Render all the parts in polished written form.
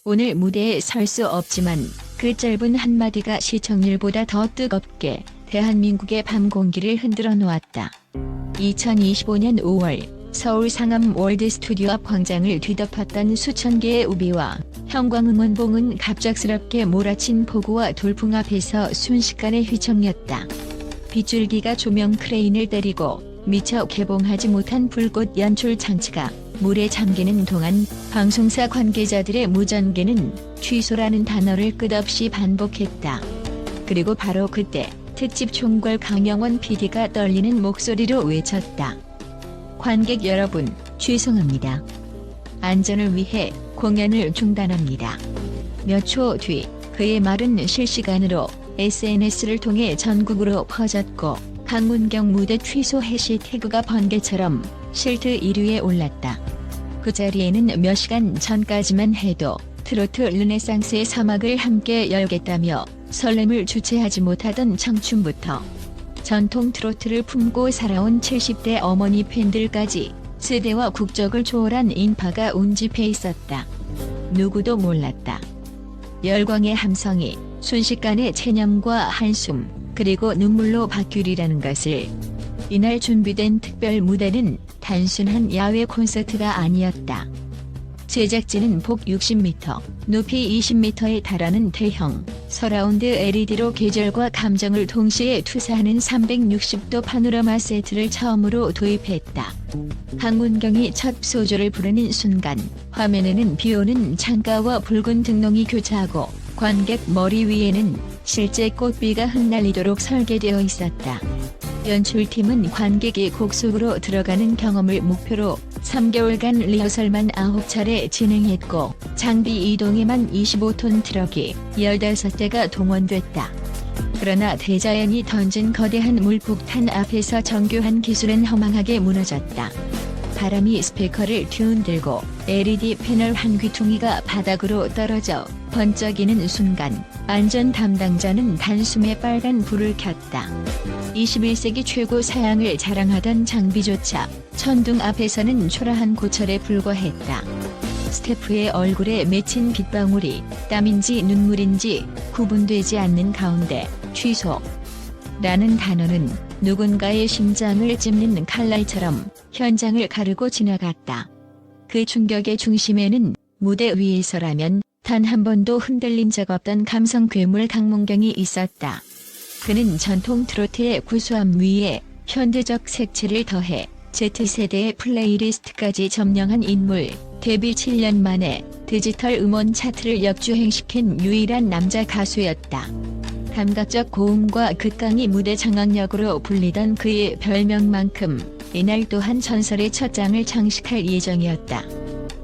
오늘 무대에 설 수 없지만 그 짧은 한마디가 시청률보다 더 뜨겁게 대한민국의 밤 공기를 흔들어 놓았다. 2025년 5월 서울 상암 월드 스튜디오 앞 광장을 뒤덮었던 수천 개의 우비와 형광응원봉은 갑작스럽게 몰아친 폭우와 돌풍 앞에서 순식간에 휘청였다. 빗줄기가 조명 크레인을 때리고 미처 개봉하지 못한 불꽃 연출 장치가 물에 잠기는 동안 방송사 관계자들의 무전기는 취소라는 단어를 끝없이 반복했다. 그리고 바로 그때 특집 총괄 강영원 PD가 떨리는 목소리로 외쳤다. 관객 여러분, 죄송합니다. 안전을 위해 공연을 중단합니다. 몇 초 뒤 그의 말은 실시간으로 SNS를 통해 전국으로 퍼졌고 강문경 무대 취소 해시태그가 번개처럼 실트 1위에 올랐다. 그 자리에는 몇 시간 전까지만 해도 트로트 르네상스의 사막을 함께 열겠다며 설렘을 주체하지 못하던 청춘부터 전통 트로트를 품고 살아온 70대 어머니 팬들까지 세대와 국적을 초월한 인파가 운집해 있었다. 누구도 몰랐다. 열광의 함성이 순식간에 체념과 한숨 그리고 눈물로 바뀌리라는 것을. 이날 준비된 특별 무대는 단순한 야외 콘서트가 아니었다. 제작진은 폭 60m, 높이 20m에 달하는 대형 서라운드 LED로 계절과 감정을 동시에 투사하는 360도 파노라마 세트를 처음으로 도입했다. 강문경이 첫 소절을 부르는 순간 화면에는 비오는 창가와 붉은 등롱이 교차하고 관객 머리 위에는 실제 꽃비가 흩날리도록 설계되어 있었다. 연출팀은 관객이 곡 속으로 들어가는 경험을 목표로 3개월간 리허설만 9차례 진행했고 장비 이동에만 25톤 트럭이 15대가 동원됐다. 그러나 대자연이 던진 거대한 물폭탄 앞에서 정교한 기술은 허망하게 무너졌다. 바람이 스피커를 뒤흔들고 LED 패널 한 귀퉁이가 바닥으로 떨어져 번쩍이는 순간 안전 담당자는 단숨에 빨간 불을 켰다. 21세기 최고 사양을 자랑하던 장비조차 천둥 앞에서는 초라한 고철에 불과했다. 스태프의 얼굴에 맺힌 빗방울이 땀인지 눈물인지 구분되지 않는 가운데 취소라는 단어는 누군가의 심장을 찝는 칼날처럼 현장을 가르고 지나갔다. 그 충격의 중심에는 무대 위에서라면 단 한 번도 흔들린 적 없던 감성 괴물 강문경이 있었다. 그는 전통 트로트의 구수함 위에 현대적 색채를 더해 Z세대의 플레이리스트까지 점령한 인물, 데뷔 7년 만에 디지털 음원 차트를 역주행시킨 유일한 남자 가수였다. 감각적 고음과 극강이 무대 장악력으로 불리던 그의 별명만큼 이날 또한 전설의 첫 장을 장식할 예정이었다.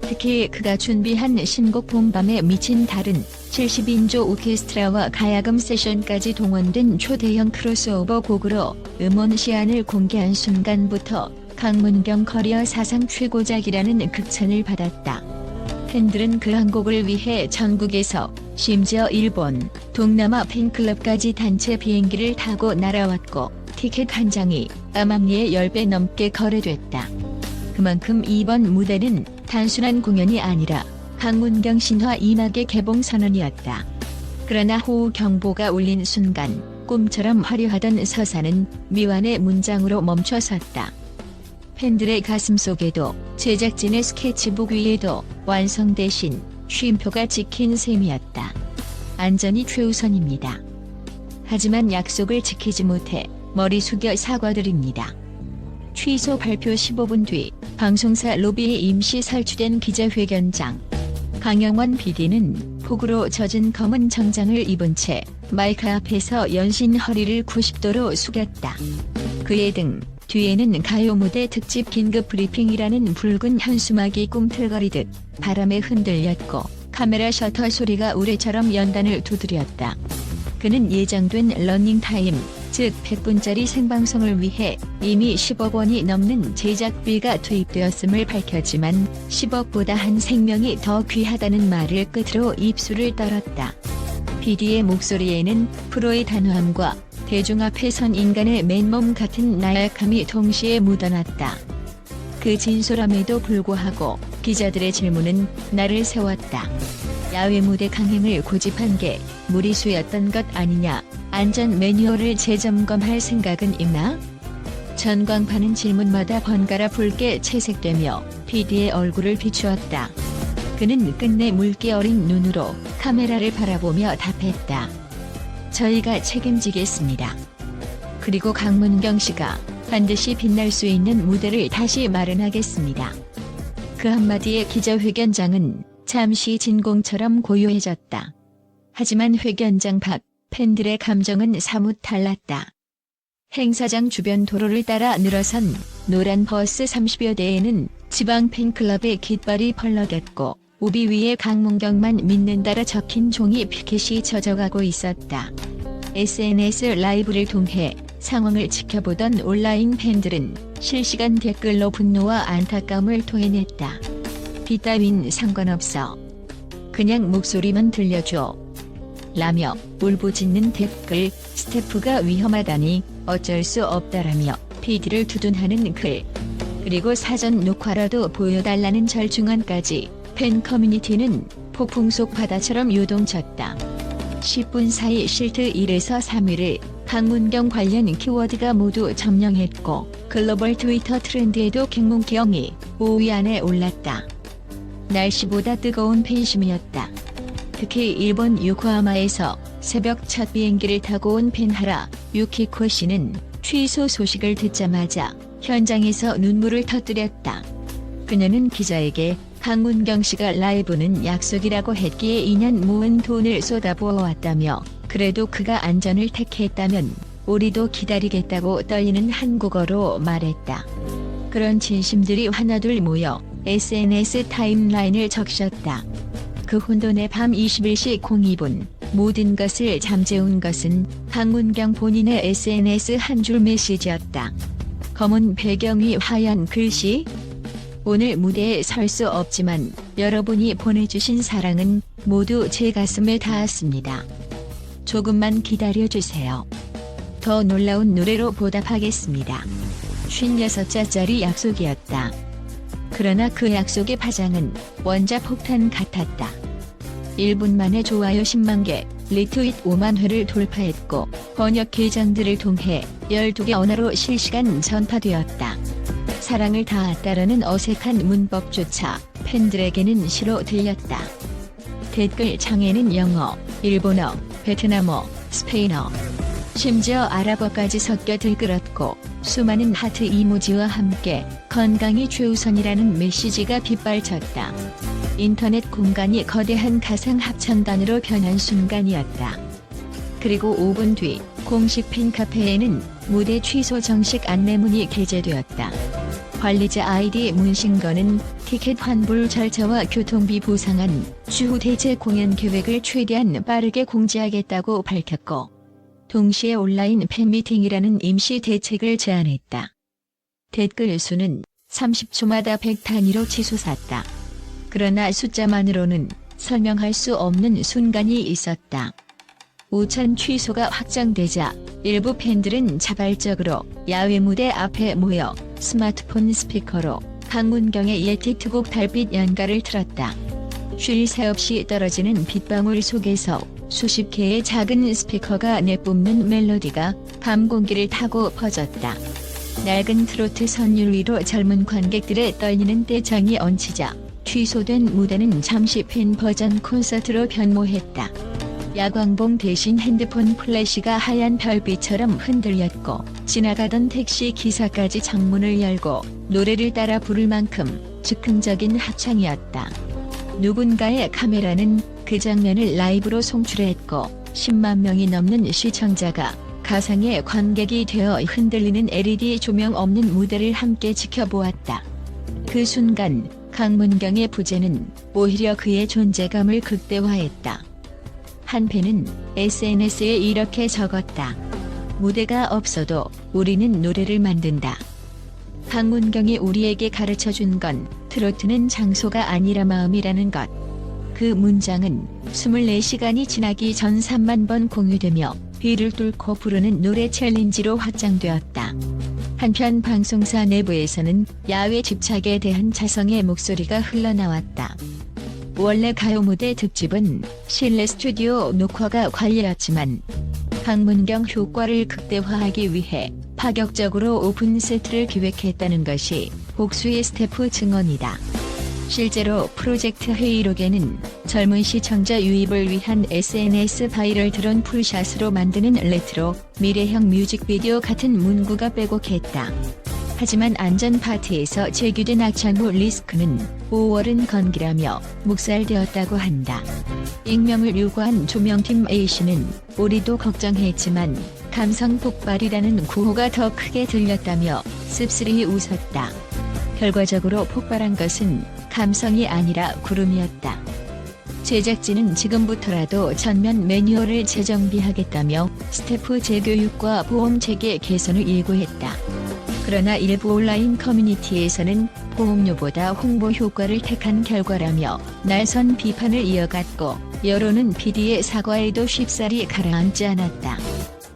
특히 그가 준비한 신곡 봄밤에 미친 달은 70인조 오케스트라와 가야금 세션까지 동원된 초대형 크로스오버 곡으로 음원 시안을 공개한 순간부터 강문경 커리어 사상 최고작이라는 극찬을 받았다. 팬들은 그 한 곡을 위해 전국에서 심지어 일본, 동남아 팬클럽까지 단체 비행기를 타고 날아왔고 티켓 한 장이 암암리에 10배 넘게 거래됐다. 그만큼 이번 무대는 단순한 공연이 아니라 강문경 신화 2막의 개봉 선언이었다. 그러나 호우 경보가 울린 순간 꿈처럼 화려하던 서사는 미완의 문장으로 멈춰섰다. 팬들의 가슴속에도 제작진의 스케치북 위에도 완성 대신 쉼표가 찍힌 셈이었다. 안전이 최우선입니다. 하지만 약속을 지키지 못해 머리 숙여 사과드립니다. 취소 발표 15분 뒤 방송사 로비에 임시 설치된 기자회견장. 강영원 PD는 폭우로 젖은 검은 정장을 입은 채 마이크 앞에서 연신 허리를 90도로 숙였다. 그의 등 뒤에는 가요 무대 특집 긴급 브리핑이라는 붉은 현수막이 꿈틀거리듯 바람에 흔들렸고 카메라 셔터 소리가 우레처럼 연단을 두드렸다. 그는 예정된 러닝타임, 즉 100분짜리 생방송을 위해 이미 10억 원이 넘는 제작비가 투입되었음을 밝혔지만 10억보다 한 생명이 더 귀하다는 말을 끝으로 입술을 떨었다. PD의 목소리에는 프로의 단호함과 대중 앞에 선 인간의 맨몸 같은 나약함이 동시에 묻어났다. 그 진솔함에도 불구하고 기자들의 질문은 날을 세웠다. 야외 무대 강행을 고집한 게 무리수였던 것 아니냐? 안전 매뉴얼을 재점검할 생각은 있나? 전광판은 질문마다 번갈아 붉게 채색되며 PD의 얼굴을 비추었다. 그는 끝내 물기 어린 눈으로 카메라를 바라보며 답했다. 저희가 책임지겠습니다. 그리고 강문경 씨가 반드시 빛날 수 있는 무대를 다시 마련하겠습니다. 그 한마디에 기자회견장은 잠시 진공처럼 고요해졌다. 하지만 회견장 밖 팬들의 감정은 사뭇 달랐다. 행사장 주변 도로를 따라 늘어선 노란 버스 30여 대에는 지방 팬클럽의 깃발이 펄럭였고 우비 위에 강문경만 믿는다라 적힌 종이 피켓이 젖어가고 있었다. SNS 라이브를 통해 상황을 지켜보던 온라인 팬들은 실시간 댓글로 분노와 안타까움을 토해냈다. 비 따윈 상관없어. 그냥 목소리만 들려줘. 라며 울부짖는 댓글, 스태프가 위험하다니 어쩔 수 없다라며 PD를 두둔하는 글, 그리고 사전 녹화라도 보여달라는 절중안까지 팬 커뮤니티는 폭풍 속 바다처럼 요동쳤다. 10분 사이 실트 1에서 3위를 강문경 관련 키워드가 모두 점령했고 글로벌 트위터 트렌드에도 강문경이 5위 안에 올랐다. 날씨보다 뜨거운 팬심이었다. 특히 일본 요코하마에서 새벽 첫 비행기를 타고 온 팬하라 유키코 씨는 취소 소식을 듣자마자 현장에서 눈물을 터뜨렸다. 그녀는 기자에게 강문경 씨가 라이브는 약속이라고 했기에 2년 모은 돈을 쏟아부어왔다며 그래도 그가 안전을 택했다면 우리도 기다리겠다고 떨리는 한국어로 말했다. 그런 진심들이 하나둘 모여 SNS 타임라인을 적셨다. 그 혼돈의 밤 21시 02분 모든 것을 잠재운 것은 강문경 본인의 SNS 한 줄 메시지였다. 검은 배경 위 하얀 글씨. 오늘 무대에 설 수 없지만 여러분이 보내주신 사랑은 모두 제 가슴에 닿았습니다. 조금만 기다려주세요. 더 놀라운 노래로 보답하겠습니다. 56자짜리 약속이었다. 그러나 그 약속의 파장은 원자폭탄 같았다. 1분 만에 좋아요 10만 개, 리트윗 5만 회를 돌파했고 번역 계정들을 통해 12개 언어로 실시간 전파되었다. 사랑을 다했다라는 어색한 문법조차 팬들에게는 시로 들렸다. 댓글 창에는 영어, 일본어, 베트남어, 스페인어, 심지어 아랍어까지 섞여 들끓었고 수많은 하트 이모지와 함께 건강이 최우선이라는 메시지가 빗발쳤다. 인터넷 공간이 거대한 가상 합창단으로 변한 순간이었다. 그리고 5분 뒤 공식 팬카페에는 무대 취소 정식 안내문이 게재되었다. 관리자 아이디 문신건은 티켓 환불 절차와 교통비 보상안 추후 대체 공연 계획을 최대한 빠르게 공지하겠다고 밝혔고 동시에 온라인 팬미팅이라는 임시 대책을 제안했다. 댓글 수는 30초마다 100단위로 치솟았다. 그러나 숫자만으로는 설명할 수 없는 순간이 있었다. 우천 취소가 확정되자 일부 팬들은 자발적으로 야외 무대 앞에 모여 스마트폰 스피커로 강문경의 옛 히트곡 달빛 연가를 틀었다. 쉴 새 없이 떨어지는 빗방울 속에서 수십 개의 작은 스피커가 내뿜는 멜로디가 밤 공기를 타고 퍼졌다. 낡은 트로트 선율 위로 젊은 관객들의 떨리는 떼창이 얹히자 취소된 무대는 잠시 팬 버전 콘서트로 변모했다. 야광봉 대신 핸드폰 플래시가 하얀 별빛처럼 흔들렸고 지나가던 택시 기사까지 창문을 열고 노래를 따라 부를 만큼 즉흥적인 합창이었다. 누군가의 카메라는 그 장면을 라이브로 송출했고 10만 명이 넘는 시청자가 가상의 관객이 되어 흔들리는 LED 조명 없는 무대를 함께 지켜보았다. 그 순간 강문경의 부재는 오히려 그의 존재감을 극대화했다. 한 팬은 SNS에 이렇게 적었다. 무대가 없어도 우리는 노래를 만든다. 강문경이 우리에게 가르쳐준 건 트로트는 장소가 아니라 마음이라는 것. 그 문장은 24시간이 지나기 전 3만 번 공유되며 비를 뚫고 부르는 노래 챌린지로 확장되었다. 한편 방송사 내부에서는 야외 집착에 대한 자성의 목소리가 흘러나왔다. 원래 가요 무대 특집은 실내 스튜디오 녹화가 관리였지만 방문경 효과를 극대화하기 위해 파격적으로 오픈 세트를 기획했다는 것이 복수의 스태프 증언이다. 실제로 프로젝트 회의록에는 젊은 시청자 유입을 위한 SNS 바이럴 드론 풀샷으로 만드는 레트로 미래형 뮤직비디오 같은 문구가 빼곡했다. 하지만 안전 파트에서 제기된 악창후 리스크는 5월은 건기라며 묵살되었다고 한다. 익명을 요구한 조명팀 A씨는 우리도 걱정했지만 감성 폭발이라는 구호가 더 크게 들렸다며 씁쓸히 웃었다. 결과적으로 폭발한 것은 감성이 아니라 구름이었다. 제작진은 지금부터라도 전면 매뉴얼을 재정비하겠다며 스태프 재교육과 보험 체계 개선을 예고했다. 그러나 일부 온라인 커뮤니티에서는 보험료보다 홍보 효과를 택한 결과라며 날선 비판을 이어갔고, 여론은 PD의 사과에도 쉽사리 가라앉지 않았다.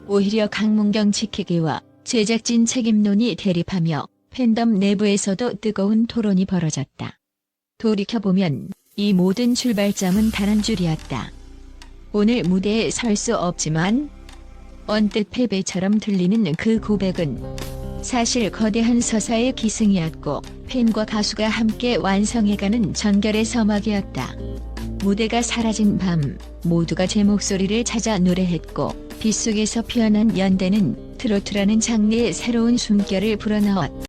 오히려 강문경 지키기와 제작진 책임론이 대립하며 팬덤 내부에서도 뜨거운 토론이 벌어졌다. 돌이켜보면 이 모든 출발점은 단 한 줄이었다. 오늘 무대에 설 수 없지만, 언뜻 패배처럼 들리는 그 고백은 사실 거대한 서사의 기승이었고 팬과 가수가 함께 완성해가는 전결의 서막이었다. 무대가 사라진 밤, 모두가 제 목소리를 찾아 노래했고 빗속에서 피어난 연대는 트로트라는 장르의 새로운 숨결을 불어넣었다.